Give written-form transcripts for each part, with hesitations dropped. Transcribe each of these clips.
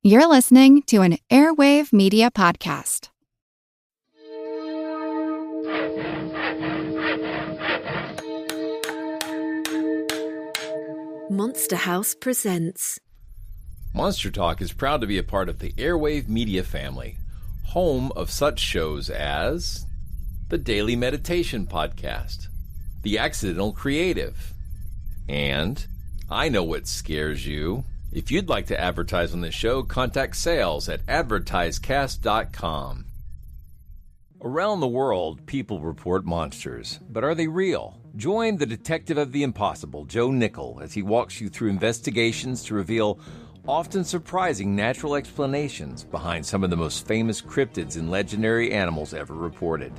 You're listening to an Airwave Media Podcast. Monster House presents. Monster Talk is proud to be a part of the Airwave Media family, home of such shows as the Daily Meditation Podcast, The Accidental Creative, and I Know What Scares You. If you'd like to advertise on this show, contact sales at advertisecast.com. Around the world, people report monsters, but are they real? Join the detective of the impossible, Joe Nickel, as he walks you through investigations to reveal often surprising natural explanations behind some of the most famous cryptids and legendary animals ever reported.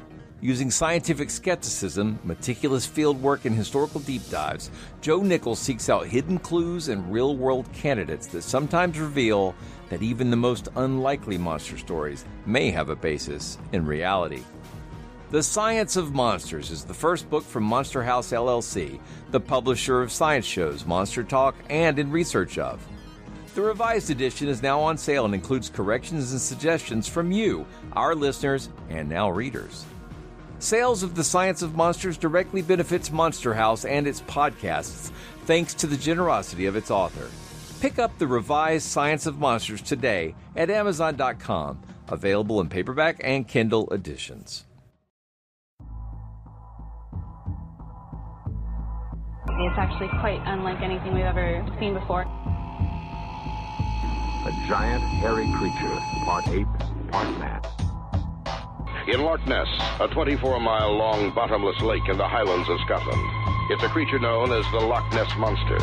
Using scientific skepticism, meticulous fieldwork, and historical deep dives, Joe Nickel seeks out hidden clues and real-world candidates that sometimes reveal that even the most unlikely monster stories may have a basis in reality. The Science of Monsters is the first book from Monster House LLC, the publisher of science shows Monster Talk and In Research Of. The revised edition is now on sale and includes corrections and suggestions from you, our listeners, and now readers. Sales of The Science of Monsters directly benefits Monster House and its podcasts, thanks to the generosity of its author. Pick up the revised Science of Monsters today at Amazon.com, available in paperback and Kindle editions. It's actually quite unlike anything we've ever seen before. A giant, hairy creature, part ape, part man. In Loch Ness, a 24-mile-long bottomless lake in the Highlands of Scotland. It's a creature known as the Loch Ness Monster.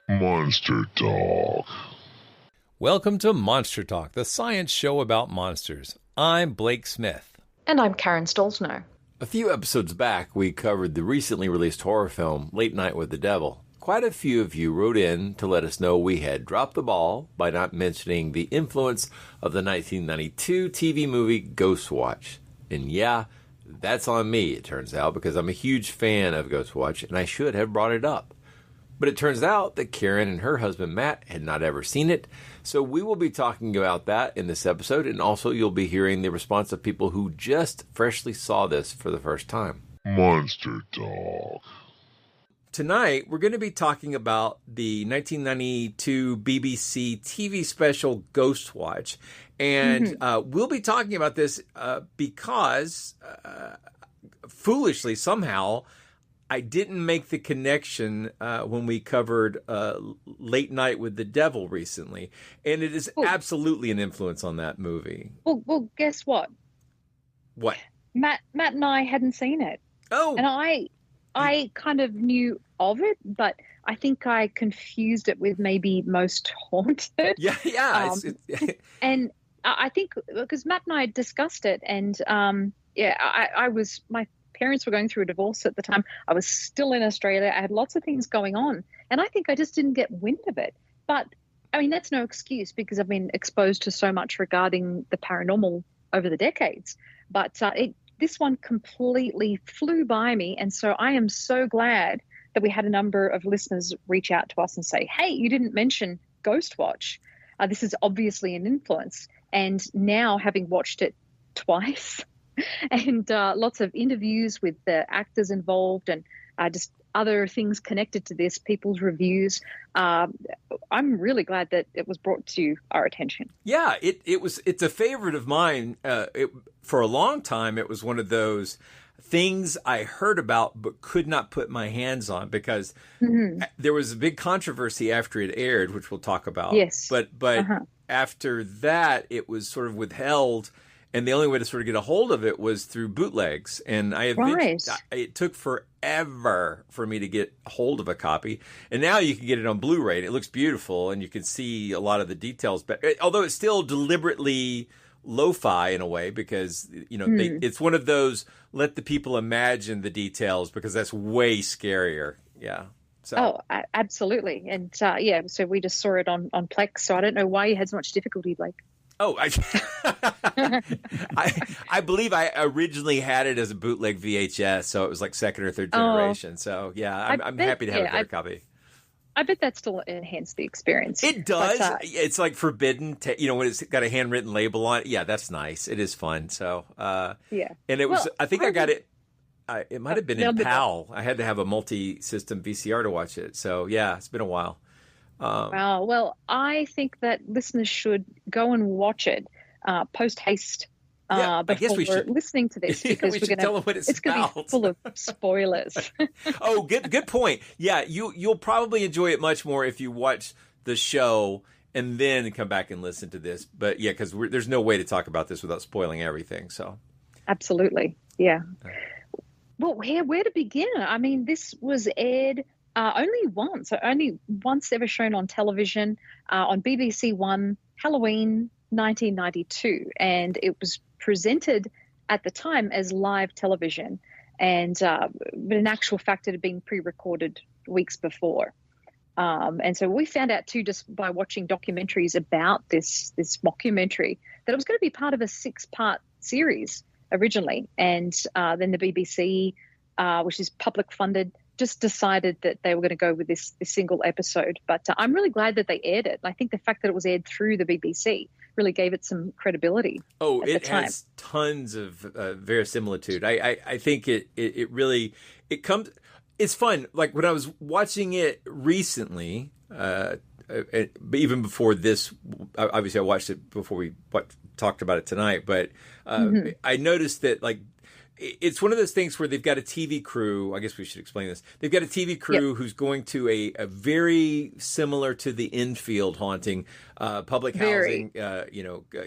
Monster Talk. Welcome to Monster Talk, the science show about monsters. I'm Blake Smith. And I'm Karen Stolzno. A few episodes back, we covered the recently released horror film, Late Night with the Devil. Quite a few of you wrote in to let us know we had dropped the ball by not mentioning the influence of the 1992 TV movie Ghostwatch. And yeah, that's on me, it turns out, because I'm a huge fan of Ghostwatch, and I should have brought it up. But it turns out that Karen and her husband Matt had not ever seen it, so we will be talking about that in this episode, and also you'll be hearing the response of people who just freshly saw this for the first time. Monster Talk. Tonight, we're going to be talking about the 1992 BBC TV special Ghostwatch, and we'll be talking about this because, foolishly, somehow, I didn't make the connection when we covered Late Night with the Devil recently, and it is absolutely an influence on that movie. Well, guess what? What? Matt and I hadn't seen it. Oh, and I kind of knew of it, but I think I confused it with maybe Most Haunted. Yeah. And I think because Matt and I discussed it, and I was my parents were going through a divorce at the time. I was still in Australia. I had lots of things going on. And I think I just didn't get wind of it. But, I mean, that's no excuse because I've been exposed to so much regarding the paranormal over the decades. But this one completely flew by me. And so I am so glad that we had a number of listeners reach out to us and say, hey, you didn't mention Ghostwatch. This is obviously an influence. And now having watched it twice, and lots of interviews with the actors involved and just other things connected to this, people's reviews. I'm really glad that it was brought to our attention. Yeah, it's a favorite of mine. For a long time, it was one of those things I heard about but could not put my hands on because there was a big controversy after it aired, which we'll talk about. Yes. But after that, it was sort of withheld. And the only way to sort of get a hold of it was through bootlegs. And it took forever for me to get a hold of a copy. And now you can get it on Blu-ray. And it looks beautiful, and you can see a lot of the details. But although it's still deliberately lo-fi in a way because, it's one of those let the people imagine the details because that's way scarier. Yeah. So. Oh, absolutely. And so we just saw it on Plex. So I don't know why you had so much difficulty, Blake. Oh, I believe I originally had it as a bootleg VHS, so it was like second or third generation. So yeah, I'm happy to have a better copy. I bet that still enhanced the experience. It does. It's like forbidden, when it's got a handwritten label on it. Yeah, that's nice. It is fun. So yeah, and it was. I think I got it. It might have been in PAL. I had to have a multi-system VCR to watch it. So yeah, it's been a while. Wow. Well, I think that listeners should go and watch it post haste I guess we should listening to this because we should tell them what it's going to be full of spoilers. Oh, good point. Yeah, you'll probably enjoy it much more if you watch the show and then come back and listen to this. But yeah, because there's no way to talk about this without spoiling everything. So absolutely, yeah. Well, where to begin? I mean, this was aired. Only once ever shown on television on BBC One, Halloween 1992. And it was presented at the time as live television. But in actual fact, it had been pre-recorded weeks before. And so we found out too, just by watching documentaries about this mockumentary, that it was going to be part of a 6-part series originally. And then the BBC, which is public funded, just decided that they were going to go with this single episode. But I'm really glad that they aired it. I think the fact that it was aired through the BBC really gave it some credibility. Oh, it has tons of verisimilitude. I think it really comes. It's fun. Like when I was watching it recently, even before this, obviously I watched it before we talked about it tonight. But I noticed that it's one of those things where they've got a TV crew. I guess we should explain this. They've got a TV crew who's going to a very similar to the Enfield haunting, public housing,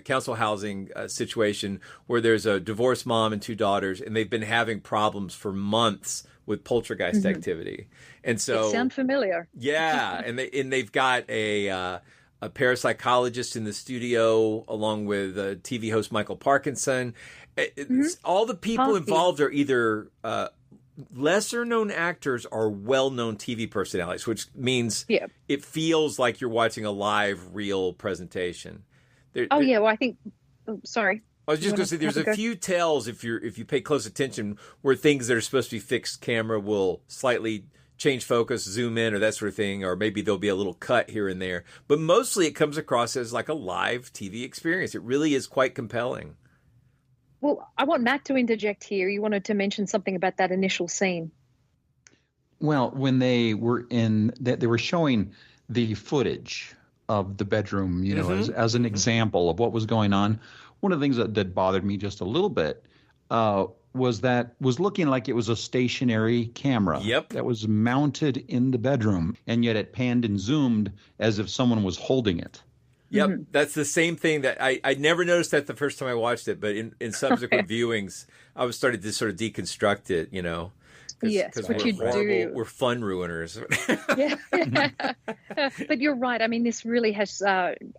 council housing situation where there's a divorced mom and 2 daughters, and they've been having problems for months with poltergeist activity. And so it sounds familiar. Yeah, and they've got a parapsychologist in the studio along with TV host Michael Parkinson. All the people involved are either lesser known actors or well known TV personalities, which means it feels like you're watching a live, real presentation. Well, I think. Sorry. I was just going to say there's a few tells if you pay close attention where things that are supposed to be fixed camera will slightly change focus, zoom in, or that sort of thing, or maybe there'll be a little cut here and there. But mostly it comes across as like a live TV experience. It really is quite compelling. Well, I want Matt to interject here. You wanted to mention something about that initial scene. Well, when they were they were showing the footage of the bedroom, as an example of what was going on. One of the things that bothered me just a little bit was looking like it was a stationary camera that was mounted in the bedroom, and yet it panned and zoomed as if someone was holding it. Yep, that's the same thing that I never noticed that the first time I watched it, but in subsequent viewings, I was starting to sort of deconstruct it, Yes, what you do. We're fun ruiners. Yeah. But you're right. I mean, this really has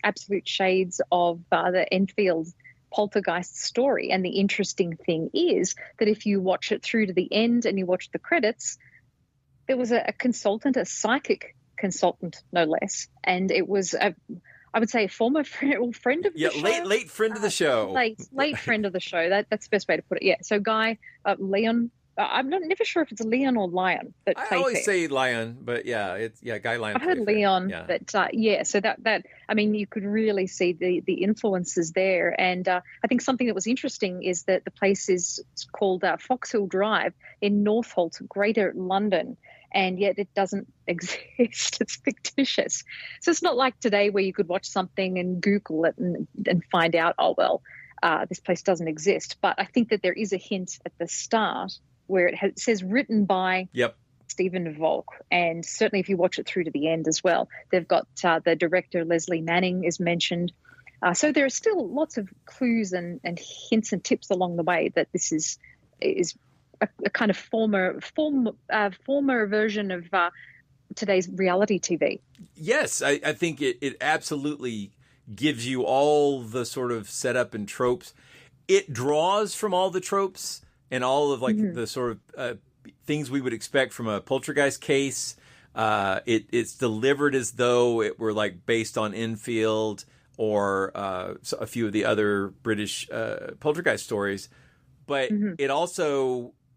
absolute shades of the Enfield poltergeist story. And the interesting thing is that if you watch it through to the end and you watch the credits, there was a consultant, a psychic consultant, no less. And it was I would say a former friend of the show. Yeah, late friend of the show. Late friend of the show. That's the best way to put it. Yeah. So Guy, Leon, I'm never sure if it's Leon or Lion. That I always say Lion, but Guy Lion. I've heard Leon, but so that I mean, you could really see the influences there. And I think something that was interesting is that the place is called Foxhill Drive in Northolt, Greater London. And yet it doesn't exist. It's fictitious. So it's not like today where you could watch something and Google it and find out, this place doesn't exist. But I think that there is a hint at the start where it says written by Stephen Volk. And certainly if you watch it through to the end as well, they've got the director, Leslie Manning, is mentioned. So there are still lots of clues and hints and tips along the way that this is a kind of former version of today's reality TV. Yes, I think it absolutely gives you all the sort of setup and tropes. It draws from all the tropes and all of like the sort of things we would expect from a poltergeist case. It's delivered as though it were like based on Enfield or a few of the other British poltergeist stories, but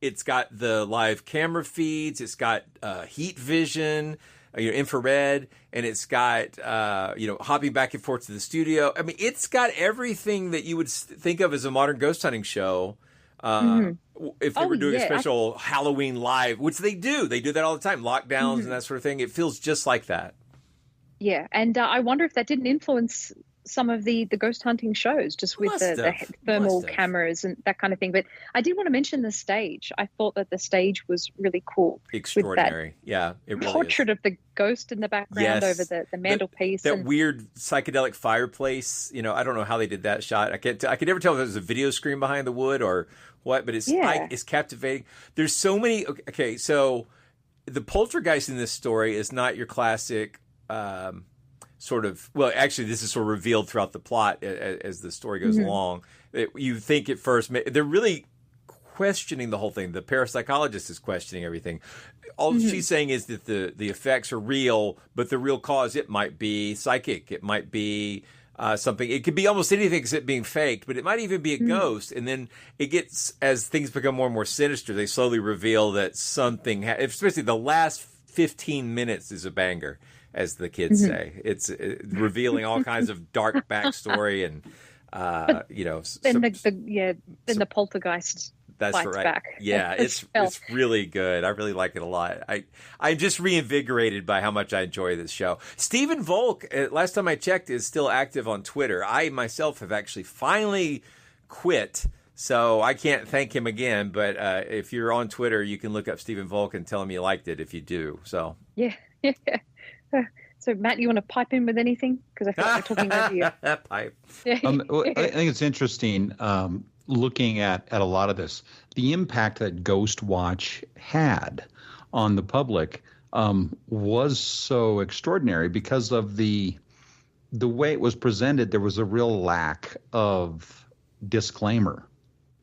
it's got the live camera feeds, it's got heat vision, infrared, and it's got hopping back and forth to the studio. I mean, it's got everything that you would think of as a modern ghost hunting show. If they were doing a special Halloween live, which they do that all the time, lockdowns and that sort of thing. It feels just like that. Yeah, and I wonder if that didn't influence some of the ghost hunting shows, just with the thermal cameras and that kind of thing. But I did want to mention the stage. I thought that the stage was really cool. Extraordinary. Yeah, it really portrait of the ghost in the background over the mantelpiece. That weird psychedelic fireplace. I don't know how they did that shot. I could never tell if it was a video screen behind the wood or what, but it's captivating. There's so many. Okay, so the poltergeist in this story is not your classic sort of, well, actually, this is sort of revealed throughout the plot as the story goes along. You think at first, they're really questioning the whole thing. The parapsychologist is questioning everything. All she's saying is that the effects are real, but the real cause, it might be psychic. It might be something. It could be almost anything except being faked, but it might even be a ghost. And then it gets, as things become more and more sinister, they slowly reveal that something, especially the last 15 minutes is a banger, as the kids say. It's revealing all kinds of dark backstory and, Then the poltergeist that's fights right. back. Yeah, it's really good. I really like it a lot. I'm just reinvigorated by how much I enjoy this show. Stephen Volk, last time I checked, is still active on Twitter. I myself have actually finally quit, so I can't thank him again. But if you're on Twitter, you can look up Stephen Volk and tell him you liked it if you do. So yeah. So, Matt, you want to pipe in with anything? Because I feel like we're talking over you. Pipe. I think it's interesting looking at a lot of this. The impact that Ghostwatch had on the public was so extraordinary because of the way it was presented. There was a real lack of disclaimer.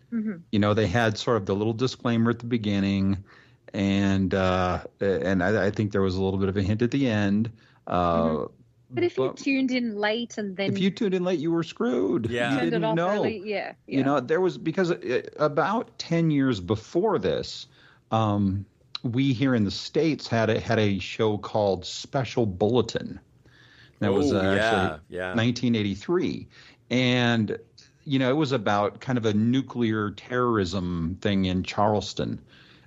They had sort of the little disclaimer at the beginning, and I think there was a little bit of a hint at the end. But if you tuned in late you were screwed. Yeah. You didn't know. Early. There was, because about 10 years before this, we here in the States had a show called Special Bulletin. That was actually 1983. And, it was about kind of a nuclear terrorism thing in Charleston,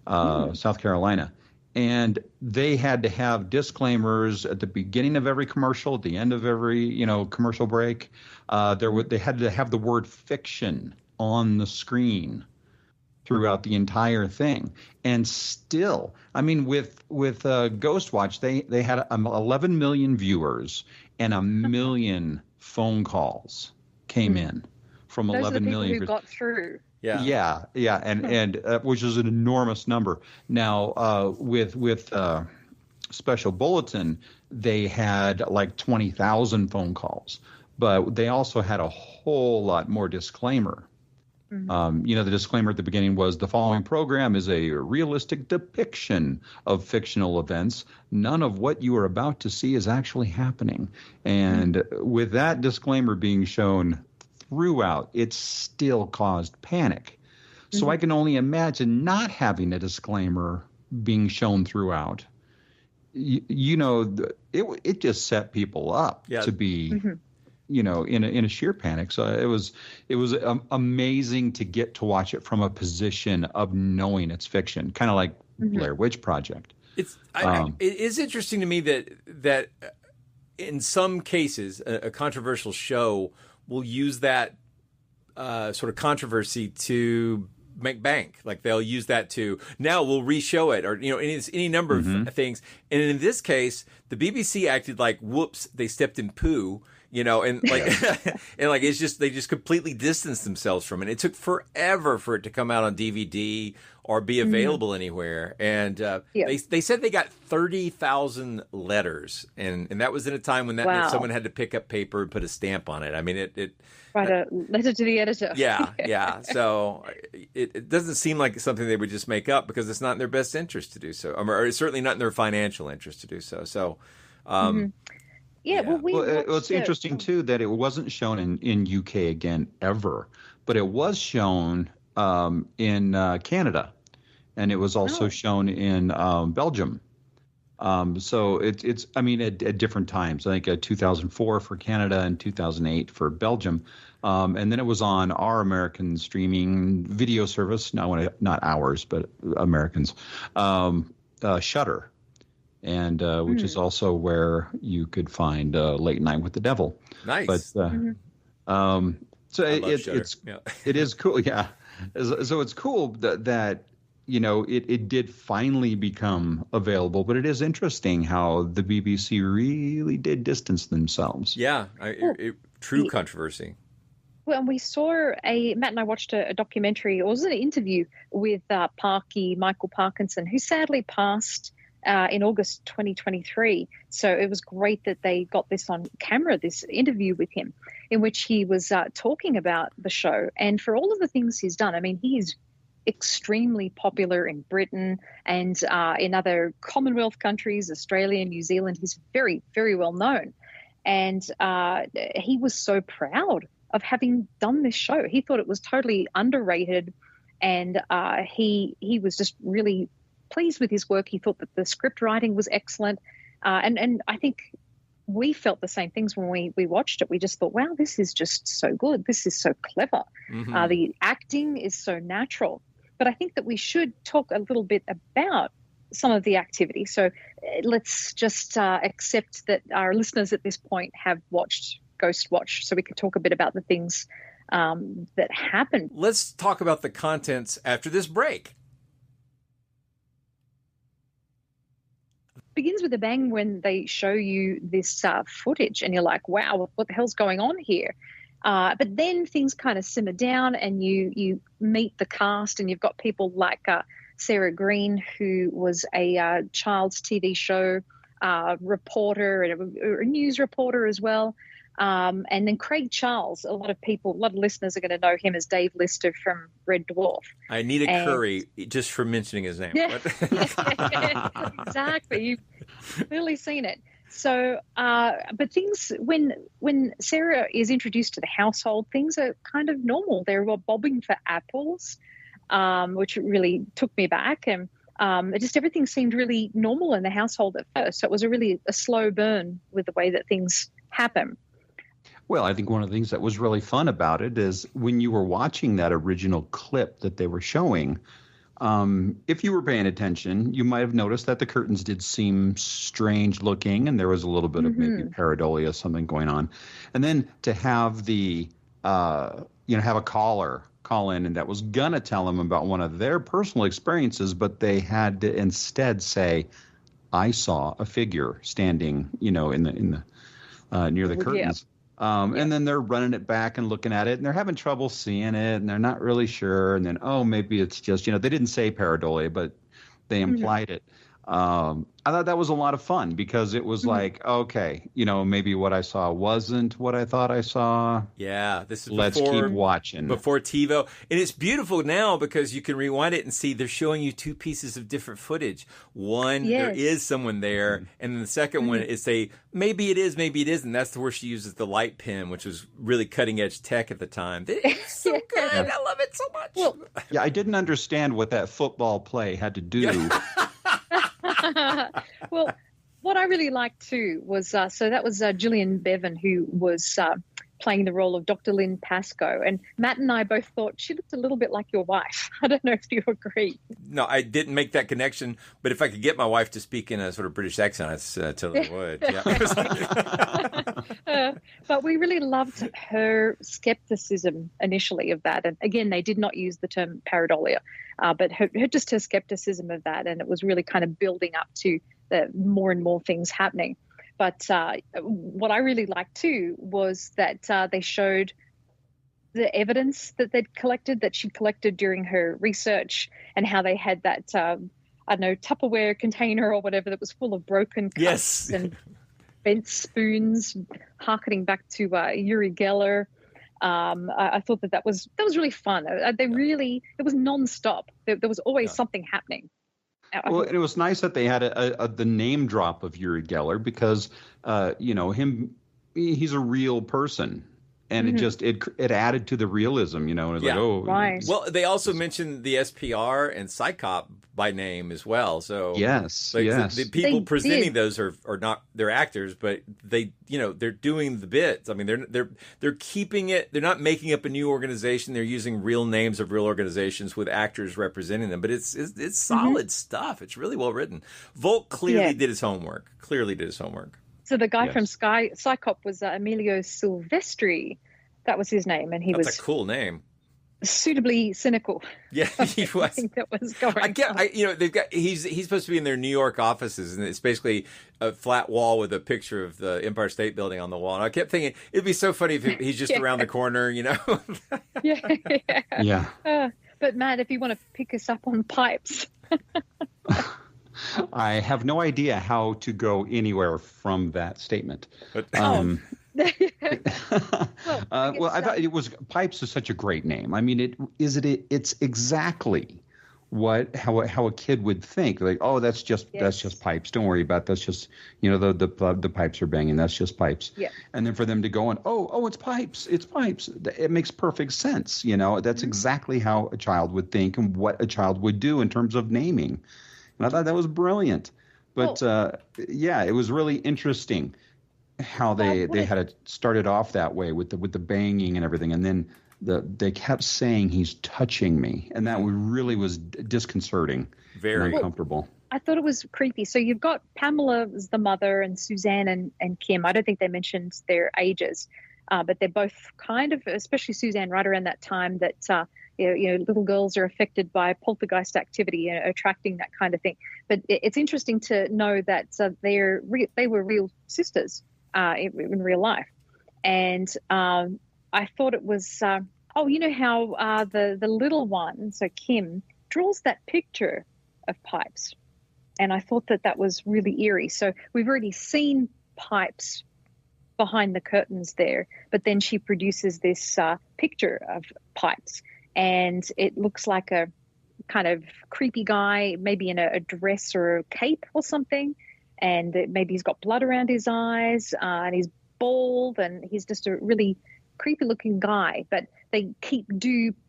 South Carolina. And they had to have disclaimers at the beginning of every commercial, at the end of every, commercial break. They had to have the word fiction on the screen throughout the entire thing. And still, I mean, with Ghostwatch, they had 11 million viewers and 1 million phone calls came in from Those 11 are the million. who got through. Yeah, and which is an enormous number. Now, with Special Bulletin, they had like 20,000 phone calls, but they also had a whole lot more disclaimer. The disclaimer at the beginning was, the following program is a realistic depiction of fictional events. None of what you are about to see is actually happening. And with that disclaimer being shown throughout, it still caused panic. So I can only imagine not having a disclaimer being shown throughout. It just set people up to be, in a sheer panic. So it was amazing to get to watch it from a position of knowing it's fiction, kind of like Blair Witch Project. It is interesting to me that in some cases a controversial show will use that sort of controversy to make bank. Like they'll use that to, now we'll re-show it, or any number of things. And in this case, the BBC acted like, whoops, they stepped in poo. and like, and like, it's just, they just completely distanced themselves from it. It took forever for it to come out on DVD or be available anywhere. And they said they got 30,000 letters. And that was in a time when that meant someone had to pick up paper and put a stamp on it. I mean, write a letter to the editor. Yeah. So it doesn't seem like something they would just make up, because it's not in their best interest to do so, or it's certainly not in their financial interest to do so. So, Well, it's interesting too that it wasn't shown in UK again ever, but it was shown in Canada, and it was also shown in Belgium. So it's I mean at different times. I think 2004 for Canada and 2008 for Belgium, and then it was on our American streaming video service. Not ours, but Americans. Shudder. And which is also where you could find Late Night with the Devil. Nice. But so it is cool. Yeah. So it's cool that it did finally become available. But it is interesting how the BBC really did distance themselves. Yeah. True controversy. Well, we saw Matt and I watched a documentary. It was an interview with Michael Parkinson, who sadly passed in August 2023. So it was great that they got this on camera, this interview with him, in which he was talking about the show. And for all of the things he's done, I mean, he is extremely popular in Britain and in other Commonwealth countries, Australia, New Zealand. He's very, very well known. And he was so proud of having done this show. He thought it was totally underrated, and he was just really pleased with his work. He thought that the script writing was excellent, and I think we felt the same things when we watched it. We just thought, wow, this is just so good. This is so clever. The acting is so natural. But I think that we should talk a little bit about some of the activity. So let's just accept that our listeners at this point have watched Ghostwatch, so we could talk a bit about the things that happened. Let's talk about the contents after this break. Begins with a bang when they show you this footage, and you're like, wow, what the hell's going on here? But then things kind of simmer down, and you meet the cast, and you've got people like Sarah Green, who was a child's TV show reporter and a news reporter as well. And then Craig Charles, a lot of listeners are going to know him as Dave Lister from Red Dwarf. I need a curry just for mentioning his name. Yeah, exactly. You've clearly seen it. So, but things, when Sarah is introduced to the household, things are kind of normal. They're bobbing for apples, which really took me back. And just everything seemed really normal in the household at first. So it was a slow burn with the way that things happen. Well, I think one of the things that was really fun about it is when you were watching that original clip that they were showing, if you were paying attention, you might have noticed that the curtains did seem strange looking, and there was a little bit of maybe pareidolia, something going on. And then to have have a caller call in, and that was gonna tell them about one of their personal experiences, but they had to instead say, "I saw a figure standing, in the near the curtains." And then they're running it back and looking at it, and they're having trouble seeing it, and they're not really sure. And then, maybe it's just, they didn't say pareidolia, but they implied it. I thought that was a lot of fun because it was like, okay, maybe what I saw wasn't what I thought I saw. Yeah, this is Let's keep watching. Before TiVo. And it's beautiful now because you can rewind it and see they're showing you two pieces of different footage. One, there is someone there, and then the second one is maybe it is, maybe it isn't. That's where she uses the light pen, which was really cutting edge tech at the time. It's so good. I love it so much. Well, I didn't understand what that football play had to do. Well, what I really liked too was so that was Gillian Bevan, who was playing the role of Dr. Lynn Pascoe, and Matt and I both thought she looked a little bit like your wife. I don't know if you agree. No, I didn't make that connection, but if I could get my wife to speak in a sort of British accent, I totally would. Yeah. But we really loved her skepticism initially of that, and again, they did not use the term pareidolia, but her skepticism of that, and it was really kind of building up to more and more things happening. But what I really liked too was that they showed the evidence that she collected during her research, and how they had that, I don't know, Tupperware container or whatever that was full of broken cups and bent spoons, harkening back to Uri Geller. I thought that was really fun. It was nonstop. There was always something happening. Well, it was nice that they had the name drop of Uri Geller, because, he's a real person. And it added to the realism, It was like, oh, right. Well, they also mentioned the SPR and Psychop by name as well. So yes. The people They presenting did. those are not, they're actors, but they're doing the bits. I mean, they're keeping it. They're not making up a new organization. They're using real names of real organizations with actors representing them. But it's solid stuff. It's really well written. Volk clearly did his homework. So the guy from Psychop was Emilio Silvestri. That was his name, and That's a cool name. Suitably cynical. Yeah, he was. Everything that was going on. They've got. He's supposed to be in their New York offices, and it's basically a flat wall with a picture of the Empire State Building on the wall. And I kept thinking it'd be so funny if he's just around the corner, Yeah. But Matt, if you want to pick us up on pipes. I have no idea how to go anywhere from that statement. Well, I thought Pipes is such a great name. I mean, it's exactly how a kid would think. Like, oh, that's just pipes. Don't worry about it. That's just the pipes are banging. That's just pipes. Yeah. And then for them to go on, oh, it's pipes. It's pipes. It makes perfect sense. That's exactly how a child would think and what a child would do in terms of naming. And I thought that was brilliant. But it was really interesting how they had it started off that way with the banging and everything, and then they kept saying he's touching me, and that really was disconcerting, very uncomfortable. I thought it was creepy. So you've got Pamela as the mother, and Suzanne and Kim. I don't think they mentioned their ages, but they're both kind of, especially Suzanne, right around that time that little girls are affected by poltergeist activity, attracting that kind of thing. But it's interesting to know that they were real sisters in real life. And I thought it was, how the little one, so Kim, draws that picture of Pipes. And I thought that was really eerie. So we've already seen Pipes behind the curtains there, but then she produces this picture of Pipes. And it looks like a kind of creepy guy, maybe in a dress or a cape or something. And maybe he's got blood around his eyes, and he's bald, and he's just a really creepy looking guy. But they keep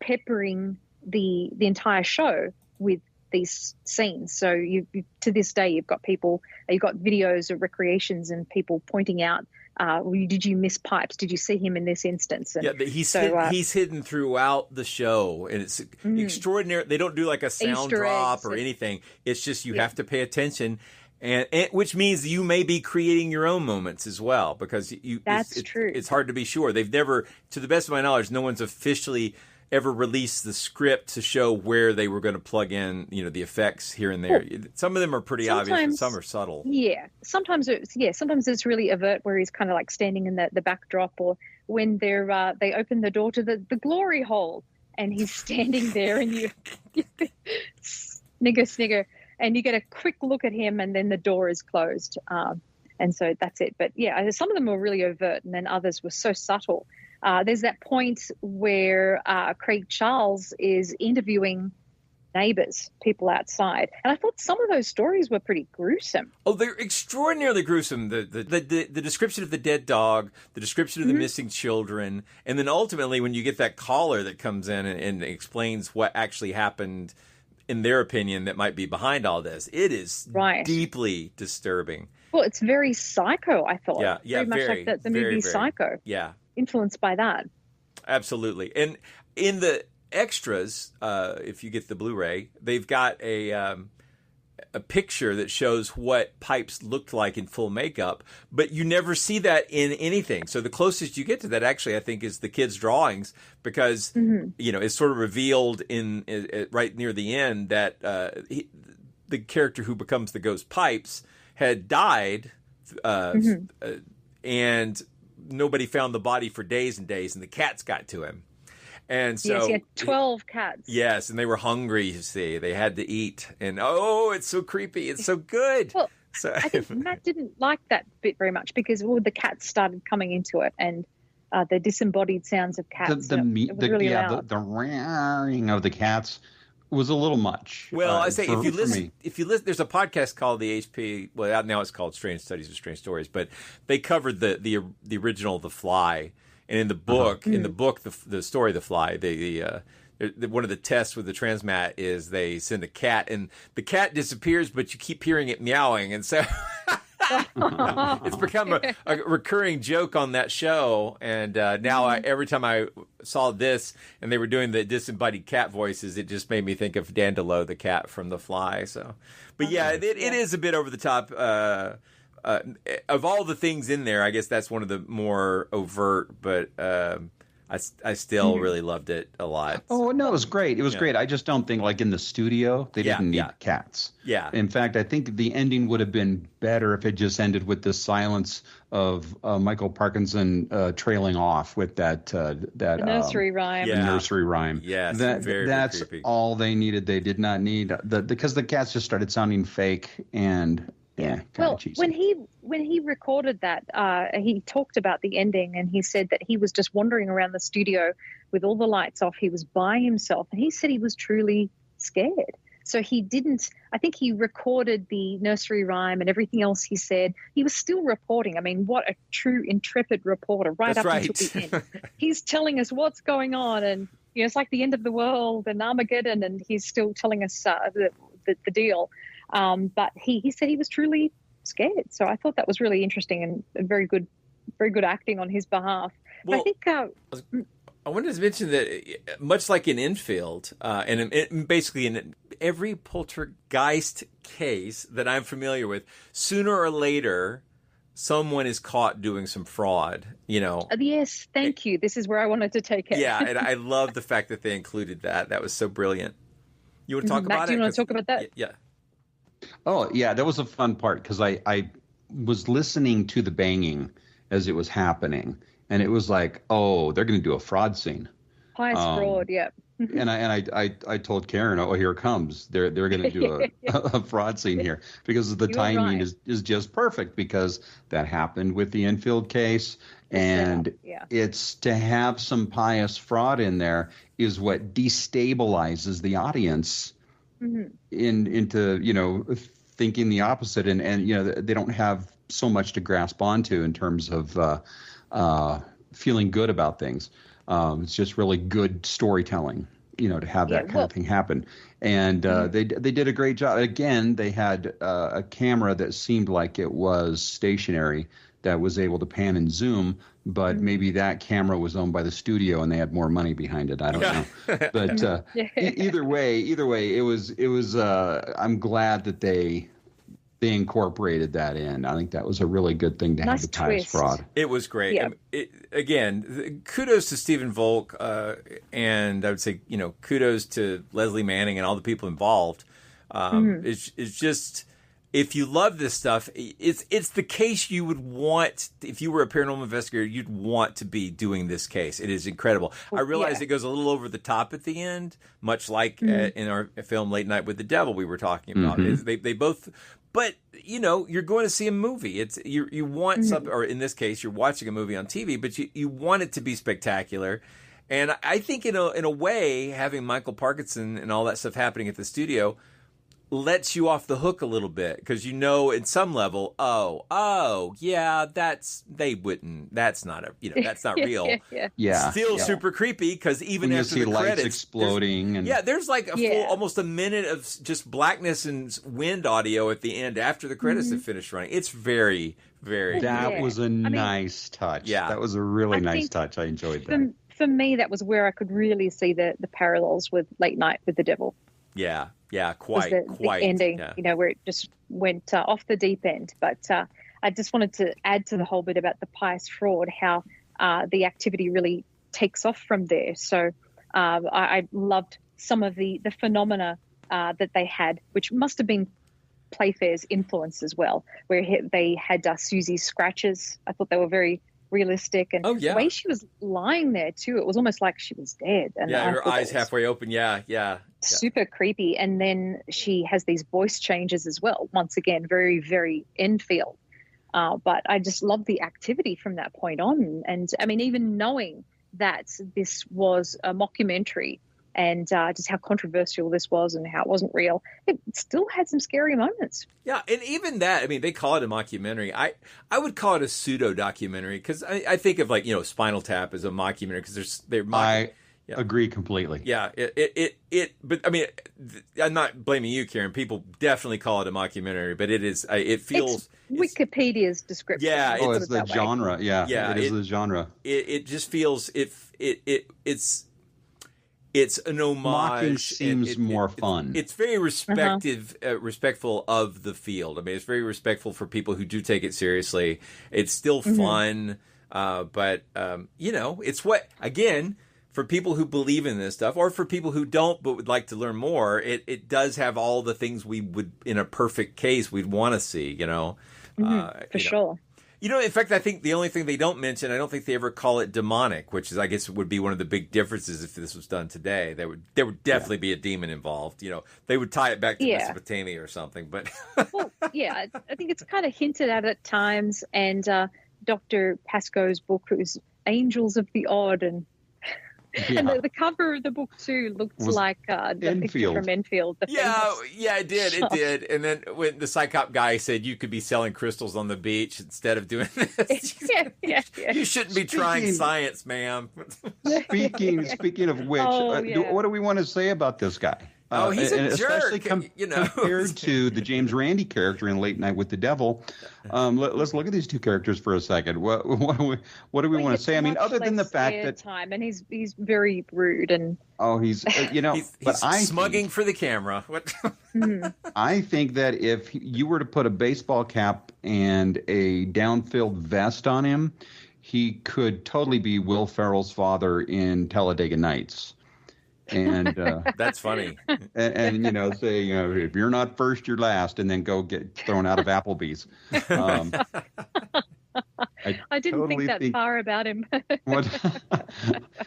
peppering the entire show with these scenes. So you to this day, you've got videos of recreations and people pointing out, did you miss Pipes? Did you see him in this instance? And he's hidden throughout the show, and it's extraordinary. They don't do like a sound Easter drop eggs or anything. It's just you have to pay attention, and which means you may be creating your own moments as well, because That's true. It's hard to be sure. They've never, to the best of my knowledge, no one's officially ever released the script to show where they were going to plug in, the effects here and there. Some of them are pretty obvious, and some are subtle. Yeah, sometimes it's really overt, where he's kind of like standing in the backdrop, or when they open the door to the glory hole, and he's standing there, and you snigger, and you get a quick look at him, and then the door is closed, and so that's it. But yeah, some of them were really overt, and then others were so subtle. There's that point where Craig Charles is interviewing neighbors, people outside, and I thought some of those stories were pretty gruesome. Oh, they're extraordinarily gruesome. The description of the dead dog, the description of the missing children, and then ultimately when you get that caller that comes in and explains what actually happened, in their opinion, that might be behind all this. It is deeply disturbing. Well, it's very Psycho, I thought. Yeah, very much like the movie Psycho. Yeah. Influenced by that. Absolutely. And in the extras, if you get the Blu-ray, they've got a picture that shows what Pipes looked like in full makeup, but you never see that in anything. So the closest you get to that, actually, I think, is the kids' drawings, because it's sort of revealed in right near the end that the character who becomes the ghost Pipes had died and nobody found the body for days and days, and the cats got to him. And so yes, he had 12 cats. Yes, and they were hungry, you see. They had to eat. And, it's so creepy. It's so good. Well, so, I think Matt didn't like that bit very much because the cats started coming into it and the disembodied sounds of cats. The roaring of the cats was a little much. Well, I say if you listen, there's a podcast called the HP. Well, now it's called Strange Studies of Strange Stories, but they covered the original The Fly. And in the book, the story of The Fly, one of the tests with the transmat is they send a cat, and the cat disappears, but you keep hearing it meowing, and so it's become a recurring joke on that show. And now every time I saw this, and they were doing the disembodied cat voices, it just made me think of Dandelo, the cat from The Fly. So, but it is a bit over the top. Of all the things in there, I guess that's one of the more overt, but I still really loved it a lot. Oh, no, it was great. It was great. I just don't think, like in the studio, they didn't need cats. Yeah. In fact, I think the ending would have been better if it just ended with the silence of Michael Parkinson trailing off with that the nursery rhyme. The nursery rhyme. Yes, that's creepy. all they needed. They did not need because the cats just started sounding fake and. Yeah. Well, cheesy. when he recorded that, he talked about the ending, and he said that he was just wandering around the studio with all the lights off. He was by himself, and he said he was truly scared. So he didn't. I think he recorded the nursery rhyme and everything else he said. He was still reporting. I mean, what a true intrepid reporter! Until the end, he's telling us what's going on, and it's like the end of the world and Armageddon, and he's still telling us the deal. But he said he was truly scared. So I thought that was really interesting and very good acting on his behalf. Well, I think I wanted to mention that much like in Enfield, and basically in every poltergeist case that I'm familiar with, sooner or later, someone is caught doing some fraud, Yes, thank you. This is where I wanted to take it. Yeah, and I love the fact that they included that. That was so brilliant. You want to talk about it? Do you want to talk about that? Yeah. Oh, yeah, that was a fun part because I was listening to the banging as it was happening, and it was like, oh, they're going to do a fraud scene. Pious fraud, yeah. and I told Karen, oh, here it comes. They're going to do a fraud scene here because the timing is just perfect because that happened with the Enfield case, and it's to have some pious fraud in there is what destabilizes the audience. Into thinking the opposite, and they don't have so much to grasp onto in terms of feeling good about things. It's just really good storytelling, to have that kind of thing happen. And they did a great job. Again, they had a camera that seemed like it was stationary that was able to pan and zoom, but maybe that camera was owned by the studio and they had more money behind it. I don't know. But either way, it was I'm glad that they incorporated that in. I think that was a really good thing to have the pious fraud. It was great. Yeah. Again, kudos to Stephen Volk, and I would say, kudos to Leslie Manning and all the people involved. It's just, if you love this stuff, it's the case you would want. If you were a paranormal investigator, you'd want to be doing this case. It is incredible. I realize it goes a little over the top at the end, much like in our film Late Night with the Devil we were talking about. They both, but you're going to see a movie. It's you want something, or in this case, you're watching a movie on TV, but you want it to be spectacular. And I think in a way, having Michael Parkinson and all that stuff happening at the studio lets you off the hook a little bit because at some level, that's not that's not real. Still super creepy because even when after you see the lights credits exploding, there's like a full, almost a minute of just blackness and wind audio at the end after the credits have finished running. It's very, very. That was a nice touch. Yeah, that was a really nice touch. I enjoyed that. For me, that was where I could really see the parallels with Late Night with the Devil. Yeah, quite. The ending, where it just went off the deep end. But I just wanted to add to the whole bit about the pious fraud, how the activity really takes off from there. So I loved some of the phenomena that they had, which must have been Playfair's influence as well, where they had Susie's scratches. I thought they were very realistic, and the way she was lying there too, it was almost like she was dead. And her eyes halfway open. Yeah. Super creepy. And then she has these voice changes as well. Once again, very, very Enfield. But I just love the activity from that point on. And I mean, even knowing that this was a mockumentary and just how controversial this was and how it wasn't real, it still had some scary moments. Yeah, and even that, I mean, they call it a mockumentary. I would call it a pseudo-documentary because I think of, like, Spinal Tap as a mockumentary because they're mocking. Yeah. Agree completely. Yeah, but I mean, I'm not blaming you, Karen. People definitely call it a mockumentary, but it is. It feels Wikipedia's description. Yeah, it's the genre. Yeah, it is the genre. It just feels it's an homage. Mocking seems more fun. It's very respectful of the field. I mean, it's very respectful for people who do take it seriously. It's still fun, but it's what, again, for people who believe in this stuff, or for people who don't but would like to learn more, it does have all the things we would, in a perfect case, we'd want to see. For sure. In fact, I think the only thing they don't mention, I don't think they ever call it demonic, which is, I guess, would be one of the big differences if this was done today. There would definitely be a demon involved. They would tie it back to Mesopotamia or something. But well, I think it's kind of hinted at times. And Dr. Pascoe's book was Angels of the Odd, and the cover of the book too looked like the picture from Enfield. It did. And then when the Psychop guy said you could be selling crystals on the beach instead of doing this, you shouldn't be trying science, ma'am. Speaking of which, what do we want to say about this guy? He's a especially jerk. Compared to the James Randi character in Late Night with the Devil. Let's look at these two characters for a second. What do we want to say? I mean, other than the fact that time, and he's very rude and he's but smugging for the camera. What? I think that if you were to put a baseball cap and a down-filled vest on him, he could totally be Will Ferrell's father in Talladega Nights. And that's funny. And say, if you're not first, you're last, and then go get thrown out of Applebee's. I didn't think that far about him.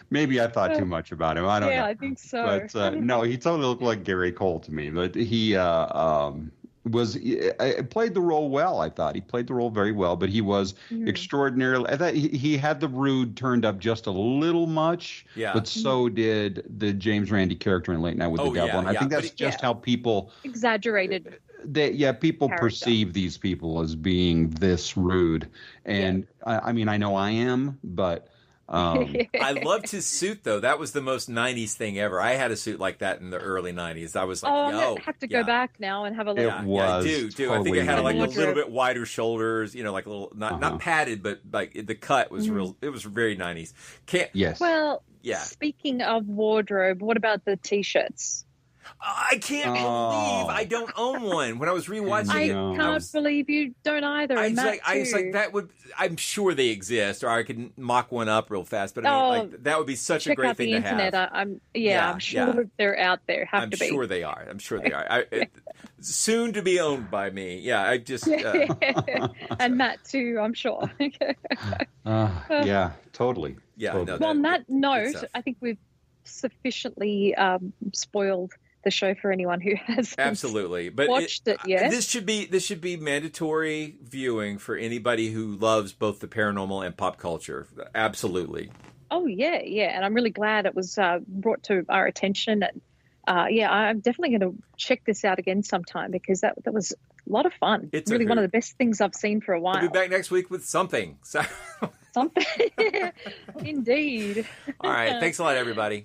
Maybe I thought too much about him. I don't know. Yeah, I think so. But no, he totally looked like Gary Cole to me. But he played the role well. I thought he played the role very well, but he was extraordinarily. I thought he had the rude turned up just a little much. Yeah. But so did the James Randi character in Late Night with the Devil, and I think that's just how people exaggerated. People character. Perceive these people as being this rude, and I mean, I know I am, but. I loved his suit, though. That was the most 90s thing ever. I had a suit like that in the early 90s. I was like, I'm going to have to go back now and have a look. It was do. Totally I think it had like a 90s. little bit wider shoulders, like a little, not padded, but like the cut was real. It was very 90s. Yes. Well, speaking of wardrobe, what about the T-shirts? I can't believe I don't own one. When I was rewatching it, I can't believe you don't either. I was like, that would. I'm sure they exist, or I could mock one up real fast. But I mean, that would be such a great thing to have. Check out the internet. I'm sure they're out there. I'm sure they are. Soon to be owned by me. Yeah, I just and Matt too. I'm sure. Yeah, totally. Yeah. Totally. No, on that note, I think we've sufficiently spoiled the show for anyone who hasn't watched it yet. This should be mandatory viewing for anybody who loves both the paranormal and pop culture. Absolutely. Oh yeah, and I'm really glad it was brought to our attention. And I'm definitely going to check this out again sometime because that was a lot of fun. It's really one of the best things I've seen for a while. We'll be back next week with something. Something, indeed. All right, thanks a lot, everybody.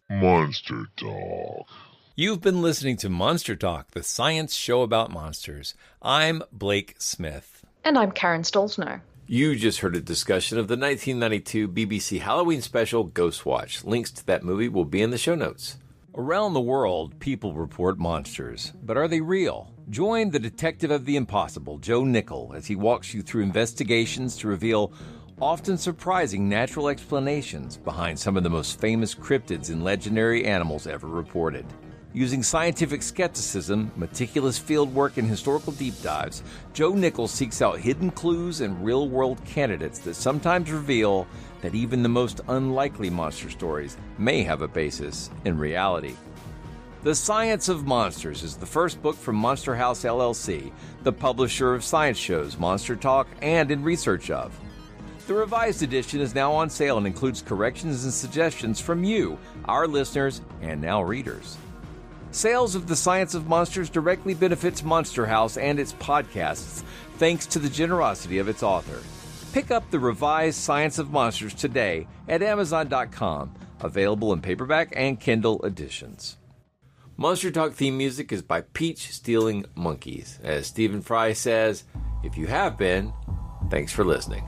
Monster Talk. You've been listening to Monster Talk, the science show about monsters. I'm Blake Smith. And I'm Karen Stolzno. You just heard a discussion of the 1992 BBC Halloween special, Ghostwatch. Links to that movie will be in the show notes. Around the world, people report monsters. But are they real? Join the detective of the impossible, Joe Nickel, as he walks you through investigations to reveal often surprising natural explanations behind some of the most famous cryptids and legendary animals ever reported. Using scientific skepticism, meticulous fieldwork, and historical deep dives, Joe Nichols seeks out hidden clues and real-world candidates that sometimes reveal that even the most unlikely monster stories may have a basis in reality. The Science of Monsters is the first book from Monster House LLC, the publisher of science shows Monster Talk and In Research Of. The revised edition is now on sale and includes corrections and suggestions from you, our listeners, and now readers. Sales of The Science of Monsters directly benefits Monster House and its podcasts, thanks to the generosity of its author. Pick up the revised Science of Monsters today at Amazon.com, available in paperback and Kindle editions. Monster Talk theme music is by Peach Stealing Monkeys. As Stephen Fry says, if you have been, thanks for listening.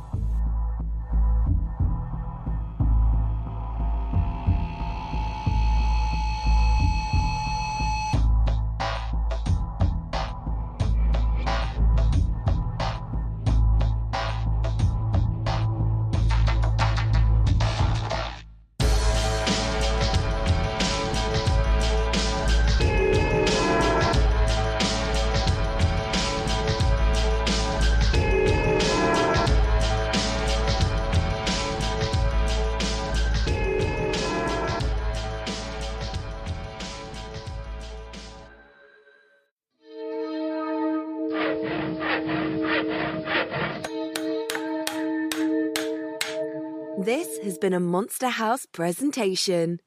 This has been a Monster House presentation.